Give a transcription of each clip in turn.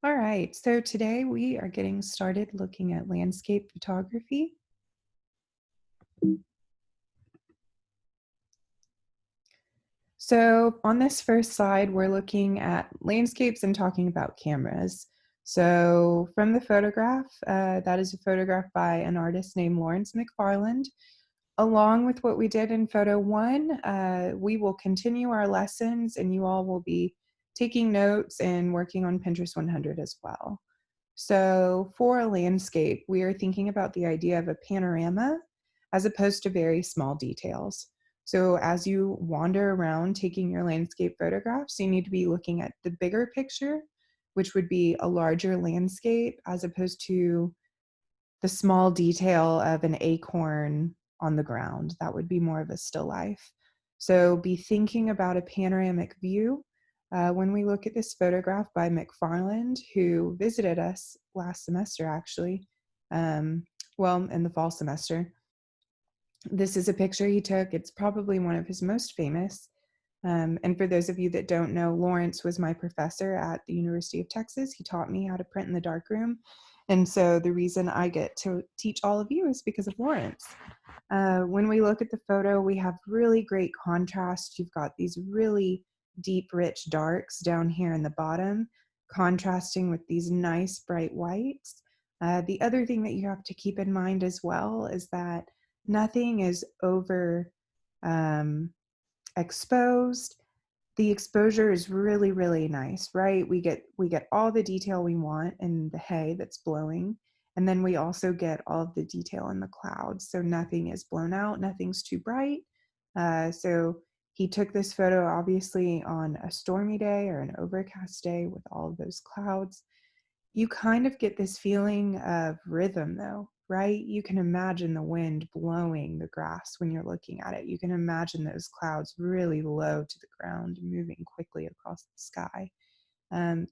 All right, so today we are getting started looking at landscape photography. So on this first slide, we're looking at landscapes and talking about cameras. So from the photograph, that is a photograph by an artist named Lawrence McFarland. Along with what we did in photo one, we will continue our lessons and you all will be taking notes and working on Pinterest 100 as well. So for a landscape, we are thinking about the idea of a panorama as opposed to very small details. So as you wander around taking your landscape photographs, you need to be looking at the bigger picture, which would be a larger landscape as opposed to the small detail of an acorn on the ground. That would be more of a still life. So be thinking about a panoramic view. When we look at this photograph by McFarland, who visited us last semester, actually, well, in the fall semester, this is a picture he took. It's probably one of his most famous. And for those of you that don't know, Lawrence was my professor at the University of Texas. He taught me how to print in the darkroom. And so the reason I get to teach all of you is because of Lawrence. When we look at the photo, we have really great contrast. You've got these really deep, rich darks down here in the bottom, contrasting with these nice, bright whites. The other thing that you have to keep in mind as well is that nothing is over um, exposed. The exposure is really, really nice, right? We get all the detail we want in the hay that's blowing, and then we also get all of the detail in the clouds. So nothing is blown out, nothing's too bright. So he took this photo obviously on a stormy day or an overcast day with all of those clouds. You kind of get this feeling of rhythm though, right? You can imagine the wind blowing the grass when you're looking at it. You can imagine those clouds really low to the ground, moving quickly across the sky.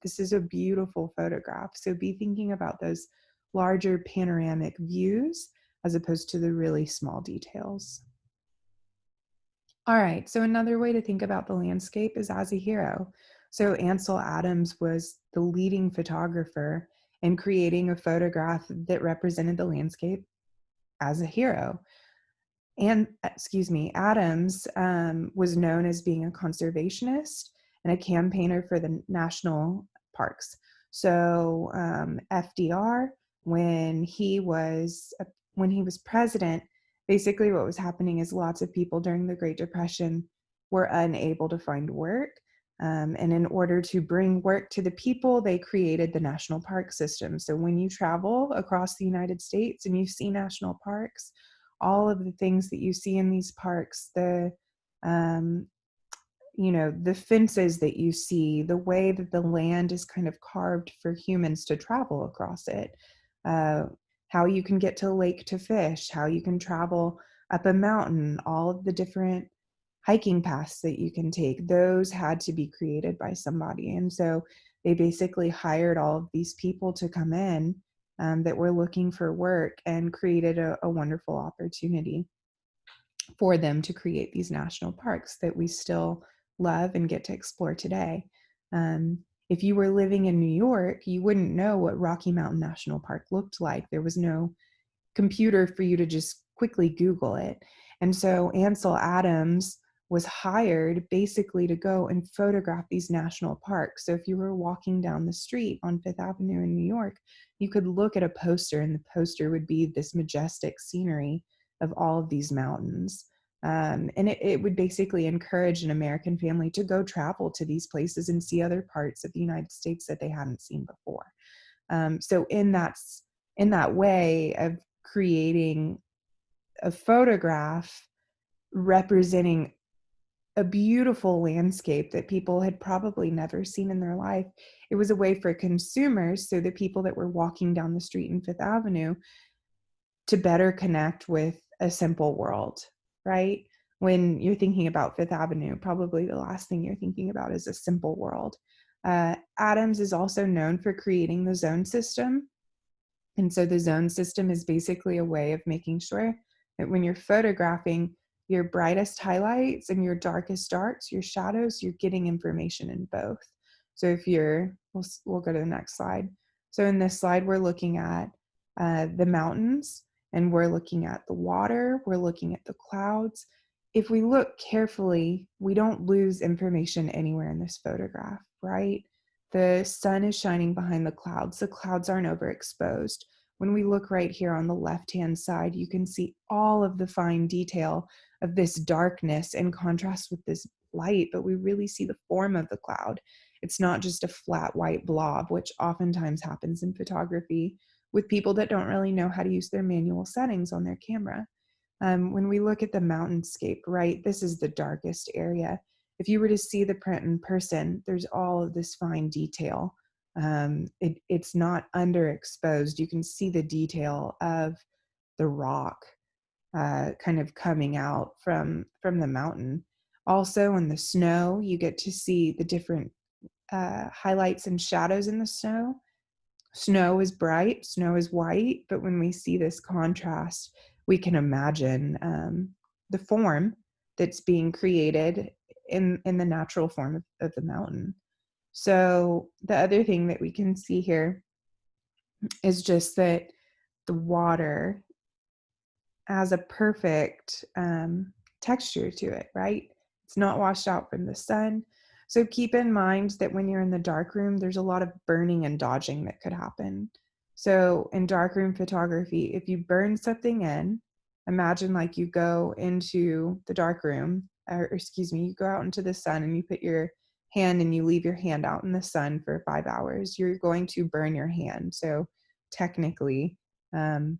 This is a beautiful photograph. So be thinking about those larger panoramic views as opposed to the really small details. All right, so another way to think about the landscape is as a hero. So Ansel Adams was the leading photographer in creating a photograph that represented the landscape as a hero. And excuse me, Adams was known as being a conservationist and a campaigner for the national parks. So FDR, when he was president, basically what was happening is lots of people during the Great Depression were unable to find work. And in order to bring work to the people, they created the national park system. So when you travel across the United States and you see national parks, all of the things that you see in these parks, um, the fences that you see, the way that the land is kind of carved for humans to travel across it, uh, how you can get to a lake to fish, how you can travel up a mountain, all of the different hiking paths that you can take, those had to be created by somebody. And so they basically hired all of these people to come in that were looking for work and created a wonderful opportunity for them to create these national parks that we still love and get to explore today. Um, if you were living in New York, you wouldn't know what Rocky Mountain National Park looked like. There was no computer for you to just quickly Google it. And so Ansel Adams was hired basically to go and photograph these national parks. So if you were walking down the street on Fifth Avenue in New York, you could look at a poster and the poster would be this majestic scenery of all of these mountains. And it would basically encourage an American family to go travel to these places and see other parts of the United States that they hadn't seen before. So in that way of creating a photograph representing a beautiful landscape that people had probably never seen in their life. It was a way for consumers, so the people that were walking down the street in Fifth Avenue, to better connect with a simple world, right? When you're thinking about Fifth Avenue, probably the last thing you're thinking about is a simple world. Adams is also known for creating the zone system. And so the zone system is basically a way of making sure that when you're photographing your brightest highlights and your darkest darks, your shadows, you're getting information in both. So if we'll go to the next slide. So in this slide, we're looking at the mountains, and we're looking at the water, we're looking at the clouds. If we look carefully, we don't lose information anywhere in this photograph, right? The sun is shining behind the clouds. The clouds aren't overexposed. When we look right here on the left-hand side, you can see all of the fine detail of this darkness in contrast with this light, but we really see the form of the cloud. It's not just a flat white blob, which oftentimes happens in photography with people that don't really know how to use their manual settings on their camera. When we look at the mountainscape, right, this is the darkest area. If you were to see the print in person, there's all of this fine detail. It's not underexposed. You can see the detail of the rock kind of coming out from the mountain. Also in the snow, you get to see the different highlights and shadows in the snow. Snow is bright, snow is white, but when we see this contrast, we can imagine the form that's being created in the natural form of the mountain. So the other thing that we can see here is just that the water has a perfect texture to it, right? It's not washed out from the sun. So keep in mind that when you're in the darkroom, there's a lot of burning and dodging that could happen. So in darkroom photography, if you burn something in, imagine like you go into the darkroom, or excuse me, you go out into the sun and you put your hand and you leave your hand out in the sun for 5 hours, you're going to burn your hand. So technically, um,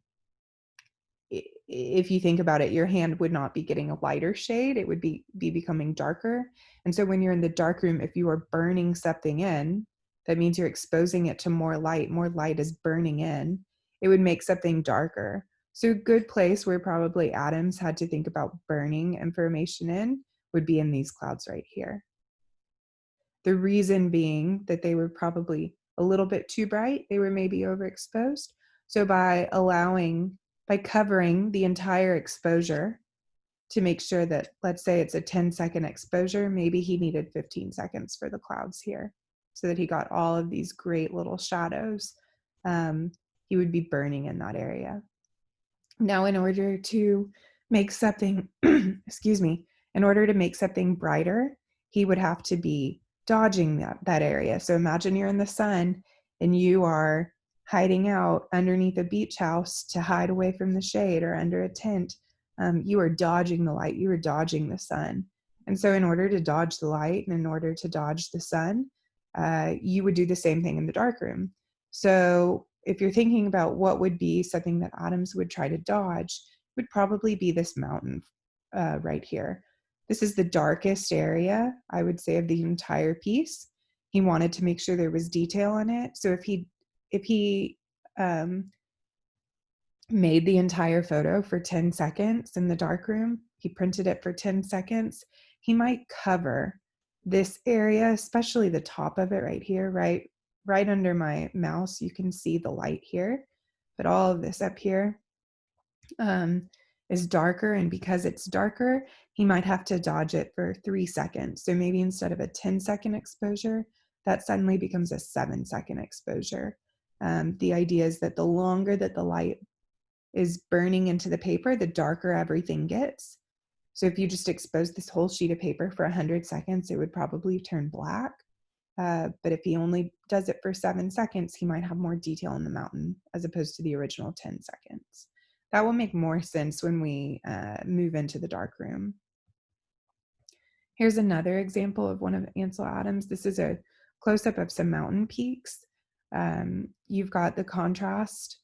if you think about it, your hand would not be getting a lighter shade, it would be becoming darker. And so when you're in the dark room, if you are burning something in, that means you're exposing it to more light is burning in, it would make something darker. So a good place where probably Adams had to think about burning information in would be in these clouds right here. The reason being that they were probably a little bit too bright, they were maybe overexposed. So by covering the entire exposure to make sure that, let's say it's a 10-second exposure, maybe he needed 15 seconds for the clouds here so that he got all of these great little shadows. He would be burning in that area. Now, in order to make something, excuse me, in order to make something brighter, he would have to be dodging that area. So imagine you're in the sun and you are hiding out underneath a beach house to hide away from the shade or under a tent. You are dodging the light, you are dodging the sun. And so in order to dodge the light and in order to dodge the sun, you would do the same thing in the darkroom. So if you're thinking about what would be something that Adams would try to dodge, it would probably be this mountain right here. This is the darkest area, I would say, of the entire piece. He wanted to make sure there was detail in it. So if he made the entire photo for 10 seconds in the darkroom, he printed it for 10 seconds, he might cover this area, especially the top of it right here, right under my mouse, you can see the light here, but all of this up here is darker, and because it's darker, he might have to dodge it for 3 seconds. So maybe instead of a 10-second exposure, that suddenly becomes a 7-second exposure. The idea is that the longer that the light is burning into the paper, the darker everything gets. So if you just expose this whole sheet of paper for 100 seconds, it would probably turn black. But if he only does it for 7 seconds, he might have more detail in the mountain as opposed to the original 10 seconds. That will make more sense when we move into the dark room. Here's another example of one of Ansel Adams. This is a close-up of some mountain peaks. You've got the contrast.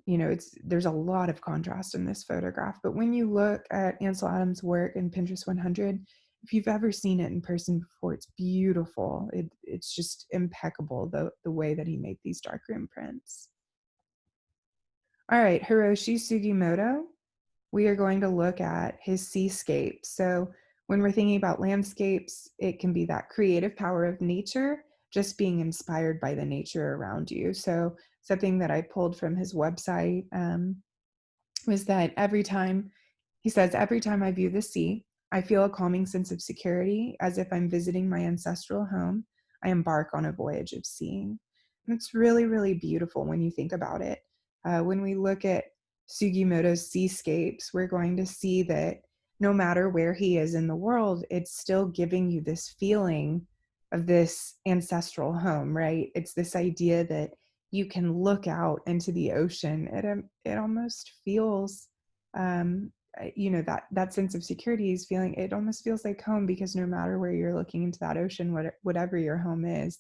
You know, there's a lot of contrast in this photograph, but when you look at Ansel Adams' work in Pinterest 100, if you've ever seen it in person before, it's beautiful. It's just impeccable, the way that he made these darkroom prints. All right, Hiroshi Sugimoto, we are going to look at his seascapes. So when we're thinking about landscapes, it can be that creative power of nature, just being inspired by the nature around you. So something that I pulled from his website was that every time I view the sea, I feel a calming sense of security, as if I'm visiting my ancestral home. I embark on a voyage of seeing. And it's really, really beautiful when you think about it. When we look at Sugimoto's seascapes, we're going to see that no matter where he is in the world, it's still giving you this feeling of this ancestral home, right? It's this idea that you can look out into the ocean. It almost feels, that sense of security is feeling. It almost feels like home because no matter where you're looking into that ocean, whatever your home is,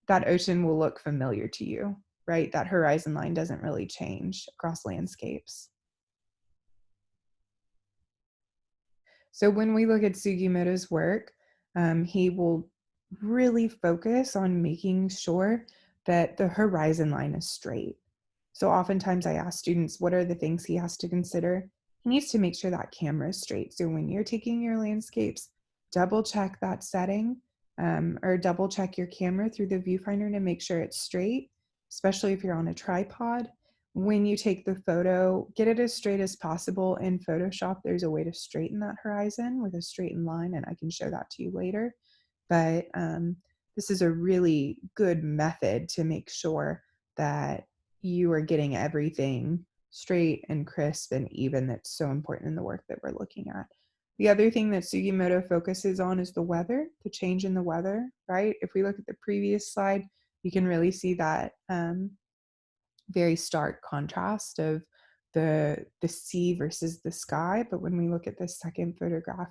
that ocean will look familiar to you, right? That horizon line doesn't really change across landscapes. So when we look at Sugimoto's work, he will really focus on making sure that the horizon line is straight. So oftentimes I ask students, what are the things he has to consider? He needs to make sure that camera is straight. So when you're taking your landscapes, double check that setting, or double check your camera through the viewfinder to make sure it's straight, especially if you're on a tripod. When you take the photo, get it as straight as possible. In Photoshop, there's a way to straighten that horizon with a straightened line, and I can show that to you later. But this is a really good method to make sure that you are getting everything straight and crisp and even. That's so important in the work that we're looking at. The other thing that Sugimoto focuses on is the weather, the change in the weather, right? If we look at the previous slide, you can really see that very stark contrast of the sea versus the sky. But when we look at this second photograph,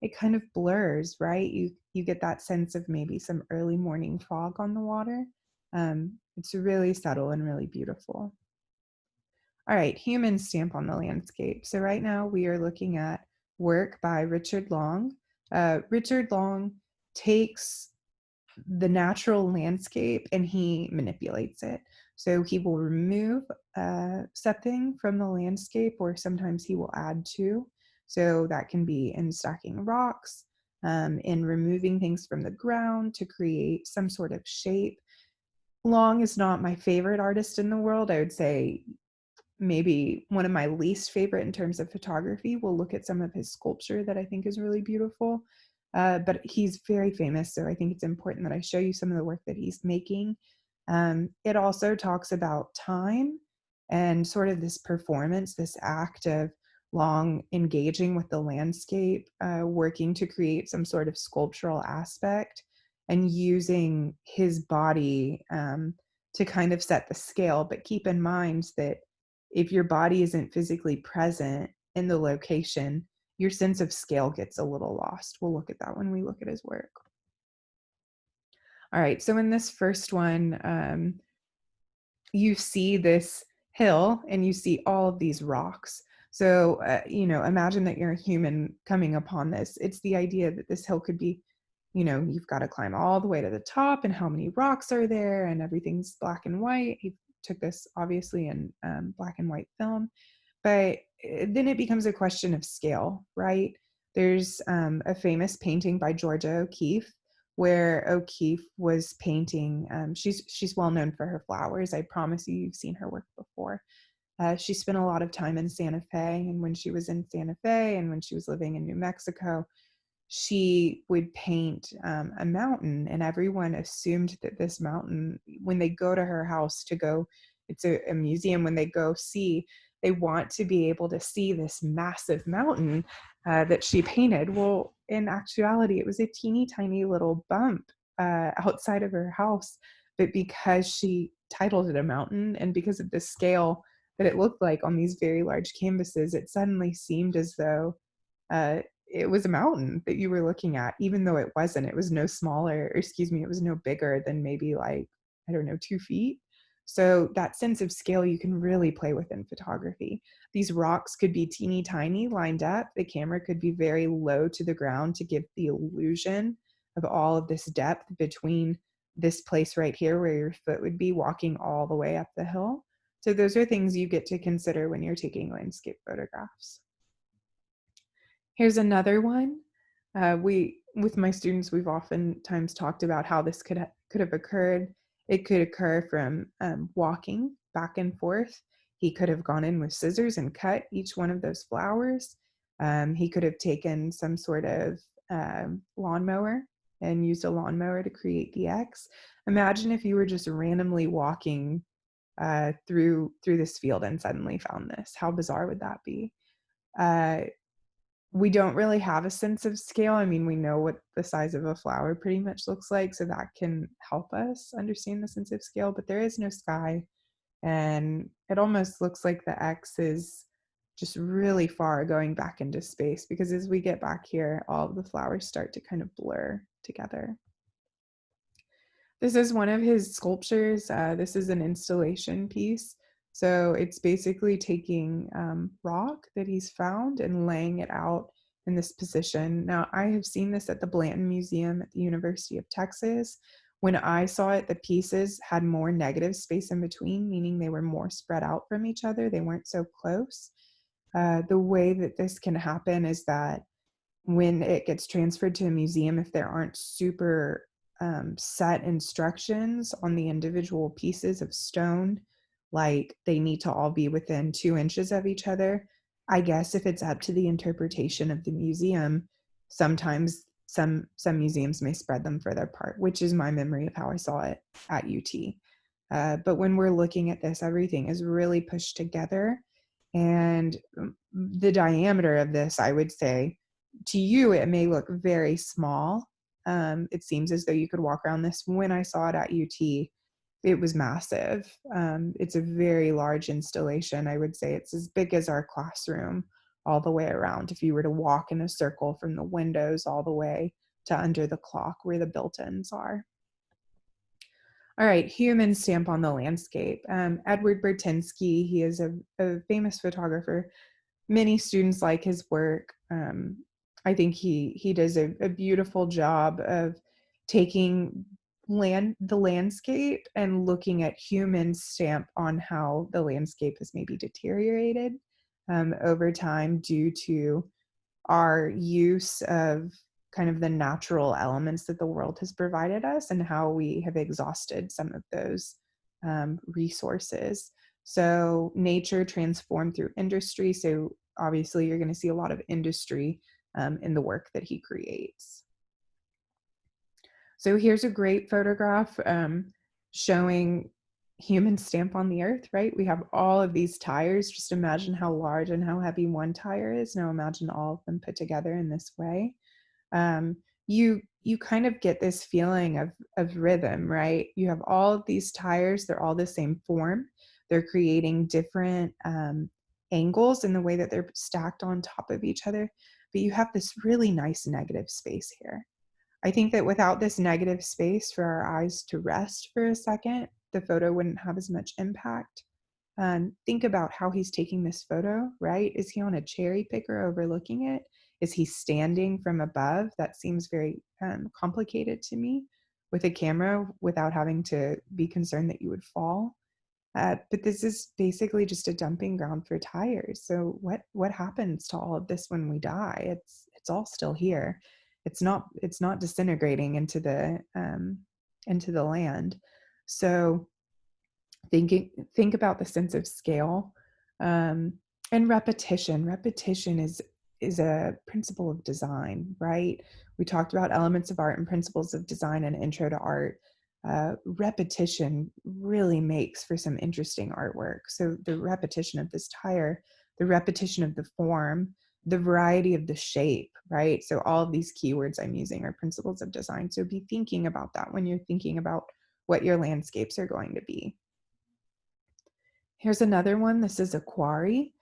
it kind of blurs, right? You get that sense of maybe some early morning fog on the water. It's really subtle and really beautiful. All right, human stamp on the landscape. So right now we are looking at work by Richard Long. Richard Long takes the natural landscape and he manipulates it. So he will remove something from the landscape, or sometimes he will add to. So that can be in stacking rocks, in removing things from the ground to create some sort of shape. Long is not my favorite artist in the world. I would say maybe one of my least favorite in terms of photography. We'll look at some of his sculpture that I think is really beautiful. But he's very famous, so I think it's important that I show you some of the work that he's making. It also talks about time and sort of this performance, this act of Long engaging with the landscape, working to create some sort of sculptural aspect, and using his body to kind of set the scale. But keep in mind that if your body isn't physically present in the location, your sense of scale gets a little lost. We'll look at that when we look at his work. All right, so in this first one, you see this hill and you see all of these rocks. So, imagine that you're a human coming upon this. It's the idea that this hill could be, you've got to climb all the way to the top, and how many rocks are there, and everything's black and white. He took this obviously in black and white film. But then it becomes a question of scale, right? There's a famous painting by Georgia O'Keeffe where O'Keeffe was painting. She's well known for her flowers. I promise you've seen her work before. She spent a lot of time in Santa Fe, and when she was in Santa Fe and when she was living in New Mexico, she would paint a mountain, and everyone assumed that this mountain, when they go to her house to go, it's a museum, when they go see, they want to be able to see this massive mountain that she painted. Well, in actuality, it was a teeny tiny little bump outside of her house, but because she titled it a mountain and because of the scale that it looked like on these very large canvases, it suddenly seemed as though uh, it was a mountain that you were looking at, even though it wasn't. It was no smaller, or excuse me, it was no bigger than maybe like, I don't know, 2 feet. So that sense of scale you can really play with in photography. These rocks could be teeny tiny lined up. The camera could be very low to the ground to give the illusion of all of this depth between this place right here where your foot would be walking all the way up the hill. So those are things you get to consider when you're taking landscape photographs. Here's another one. With my students, we've oftentimes talked about how this could have occurred. It could occur from walking back and forth. He could have gone in with scissors and cut each one of those flowers. He could have taken some sort of lawnmower and used a lawnmower to create the X. Imagine if you were just randomly walking through this field and suddenly found this. How bizarre would that be? Uh, we don't really have a sense of scale. I mean, we know what the size of a flower pretty much looks like, so that can help us understand the sense of scale, but there is no sky. And it almost looks like the X is just really far going back into space, because as we get back here, all of the flowers start to kind of blur together. This is one of his sculptures. This is an installation piece. So it's basically taking rock that he's found and laying it out in this position. Now, I have seen this at the Blanton Museum at the University of Texas. When I saw it, the pieces had more negative space in between, meaning they were more spread out from each other. They weren't so close. The way that this can happen is that when it gets transferred to a museum, if there aren't super set instructions on the individual pieces of stone, like they need to all be within 2 inches of each other, I guess if it's up to the interpretation of the museum, sometimes some museums may spread them further apart, which is my memory of how I saw it at UT. But when we're looking at this, everything is really pushed together. And the diameter of this, I would say, to you, it may look very small. It seems as though you could walk around this. When I saw it at UT, it was massive. It's a very large installation. I would say it's as big as our classroom all the way around, if you were to walk in a circle from the windows all the way to under the clock where the built-ins are. All right, human stamp on the landscape. Edward Burtynsky, he is a famous photographer. Many students like his work. I think he does a beautiful job of taking the landscape and looking at human stamp on how the landscape has maybe deteriorated over time due to our use of kind of the natural elements that the world has provided us and how we have exhausted some of those resources. So nature transformed through industry. So obviously you're going to see a lot of industry in the work that he creates. So here's a great photograph showing human stamp on the earth, right? We have all of these tires. Just imagine how large and how heavy one tire is. Now imagine all of them put together in this way. Um, you kind of get this feeling of rhythm, right? You have all of these tires, they're all the same form. They're creating different angles in the way that they're stacked on top of each other, but you have this really nice negative space here. I think that without this negative space for our eyes to rest for a second, the photo wouldn't have as much impact. Think about how he's taking this photo, right? Is he on a cherry picker overlooking it? Is he standing from above? That seems very complicated to me with a camera without having to be concerned that you would fall. But this is basically just a dumping ground for tires. So what happens to all of this when we die? It's all still here. It's not disintegrating into the land. So think about the sense of scale and repetition. Repetition is a principle of design, right? We talked about elements of art and principles of design and intro to art. Repetition really makes for some interesting artwork. So the repetition of this tire, the repetition of the form, the variety of the shape, right? So all of these keywords I'm using are principles of design. So be thinking about that when you're thinking about what your landscapes are going to be. Here's another one. This is a quarry.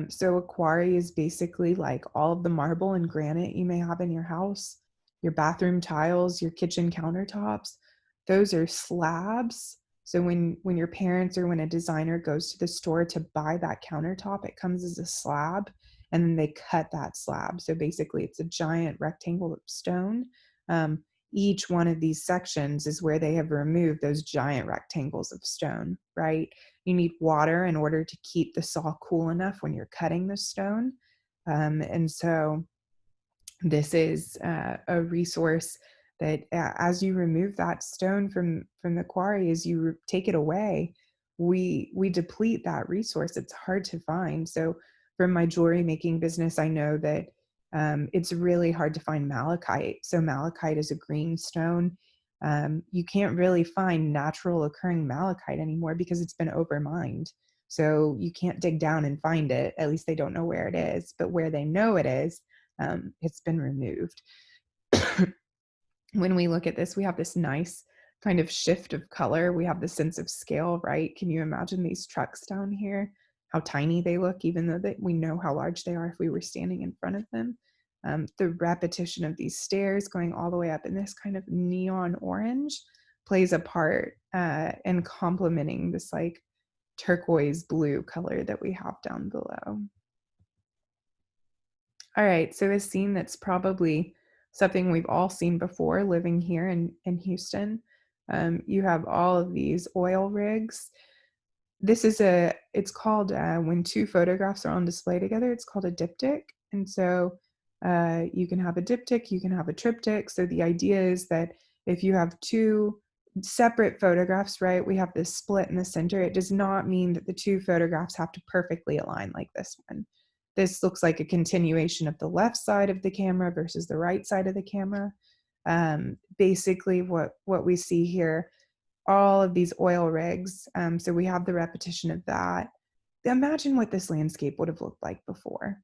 So a quarry is basically like all of the marble and granite you may have in your house, your bathroom tiles, your kitchen countertops. Those are slabs. So when your parents or when a designer goes to the store to buy that countertop, it comes as a slab, and then they cut that slab. So basically it's a giant rectangle of stone. Each one of these sections is where they have removed those giant rectangles of stone, right? You need water in order to keep the saw cool enough when you're cutting the stone. And so this is a resource that as you remove that stone from the quarry, as you take it away, we deplete that resource. It's hard to find. So from my jewelry making business, I know that It's really hard to find malachite. So malachite is a green stone. You can't really find natural occurring malachite anymore because it's been overmined. So you can't dig down and find it. At least they don't know where it is. But where they know it is, it's been removed. When we look at this, we have this nice kind of shift of color. We have the sense of scale, right? Can you imagine these trucks down here? How tiny they look, even though we know how large they are if we were standing in front of them. The repetition of these stairs going all the way up in this kind of neon orange plays a part in complementing this like turquoise blue color that we have down below. All right, so a scene that's probably something we've all seen before living here in Houston. You have all of these oil rigs. It's called, when two photographs are on display together, it's called a diptych. And so you can have a diptych, you can have a triptych. So the idea is that if you have two separate photographs, right, we have this split in the center, it does not mean that the two photographs have to perfectly align like this one. This looks like a continuation of the left side of the camera versus the right side of the camera. Basically what we see here, all of these oil rigs. So we have the repetition of that. Imagine what this landscape would have looked like before,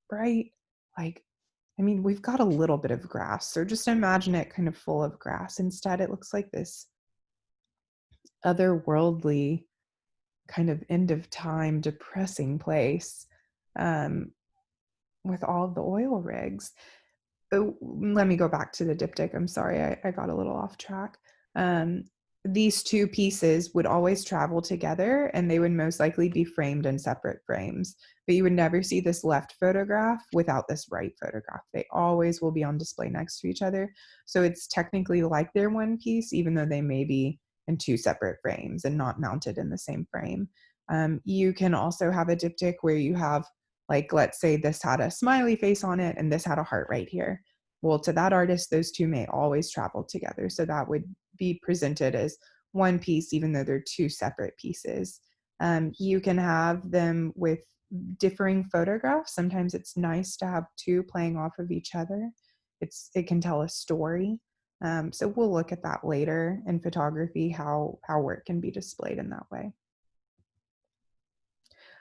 right? Like, I mean, we've got a little bit of grass, so just imagine it kind of full of grass. Instead, it looks like this otherworldly kind of end of time, depressing place with all of the oil rigs. Oh, let me go back to the diptych. I'm sorry, I got a little off track. These two pieces would always travel together and they would most likely be framed in separate frames, but you would never see this left photograph without this right photograph. They always will be on display next to each other. So it's technically like they're one piece, even though they may be in two separate frames and not mounted in the same frame. You can also have a diptych where you have, like, let's say this had a smiley face on it and this had a heart right here. Well, to that artist, those two may always travel together. So that would be presented as one piece, even though they're two separate pieces. You can have them with differing photographs. Sometimes it's nice to have two playing off of each other. It can tell a story. So we'll look at that later in photography, how work can be displayed in that way.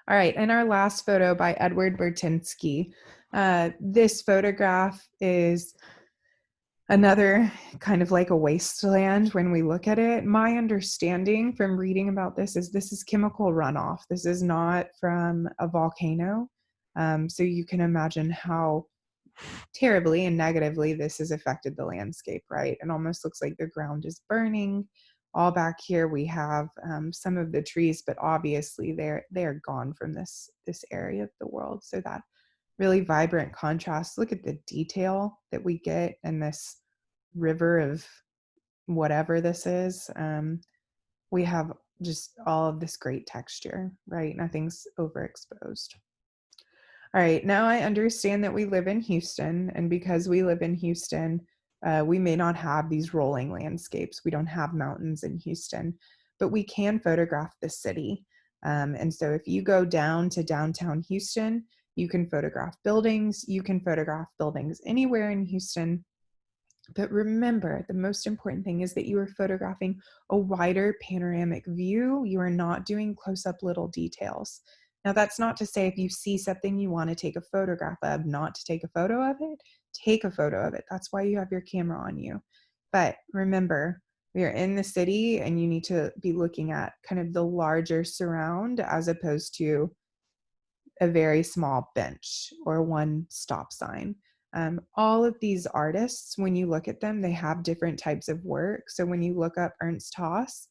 All right, and our last photo by Edward Burtynsky. This photograph is another kind of like a wasteland when we look at it. My understanding from reading about this is chemical runoff. This is not from a volcano. So you can imagine how terribly and negatively this has affected the landscape, right? It almost looks like the ground is burning. All back here we have some of the trees, but obviously they're gone from this area of the world. So that really vibrant contrast. Look at the detail that we get in this river of whatever this is. We have just all of this great texture, right? Nothing's overexposed. All right, now I understand that we live in Houston, and because we live in Houston, we may not have these rolling landscapes. We don't have mountains in Houston, but we can photograph the city. And so if you go down to downtown Houston, you can photograph buildings. You can photograph buildings anywhere in Houston. But remember, the most important thing is that you are photographing a wider panoramic view. You are not doing close-up little details. Now, that's not to say if you see something you want to take a photograph of, not to take a photo of it, take a photo of it. That's why you have your camera on you. But remember, we are in the city and you need to be looking at kind of the larger surround as opposed to a very small bench or one stop sign. All of these artists, when you look at them, they have different types of work. So when you look up Ernst Haas,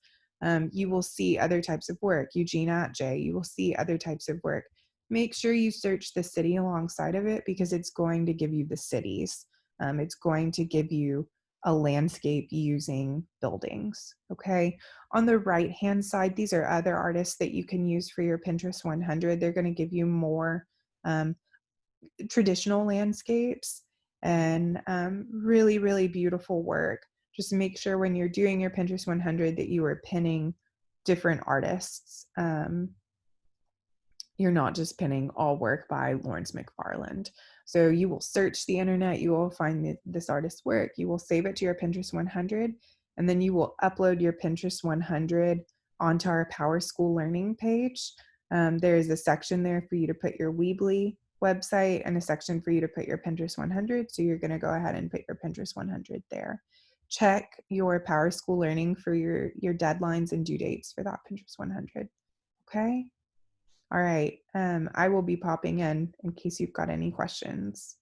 you will see other types of work. Eugene Atget, you will see other types of work. Make sure you search the city alongside of it because it's going to give you the cities. It's going to give you a landscape using buildings, okay? On the right-hand side, these are other artists that you can use for your Pinterest 100. They're gonna give you more traditional landscapes and really, really beautiful work. Just make sure when you're doing your Pinterest 100 that you are pinning different artists. You're not just pinning all work by Lawrence McFarland. So you will search the internet, you will find this artist's work, you will save it to your Pinterest 100, and then you will upload your Pinterest 100 onto our PowerSchool Learning page. There is a section there for you to put your Weebly website and a section for you to put your Pinterest 100. So you're going to go ahead and put your Pinterest 100 there. Check your PowerSchool Learning for your deadlines and due dates for that Pinterest 100. Okay. All right. I will be popping in case you've got any questions.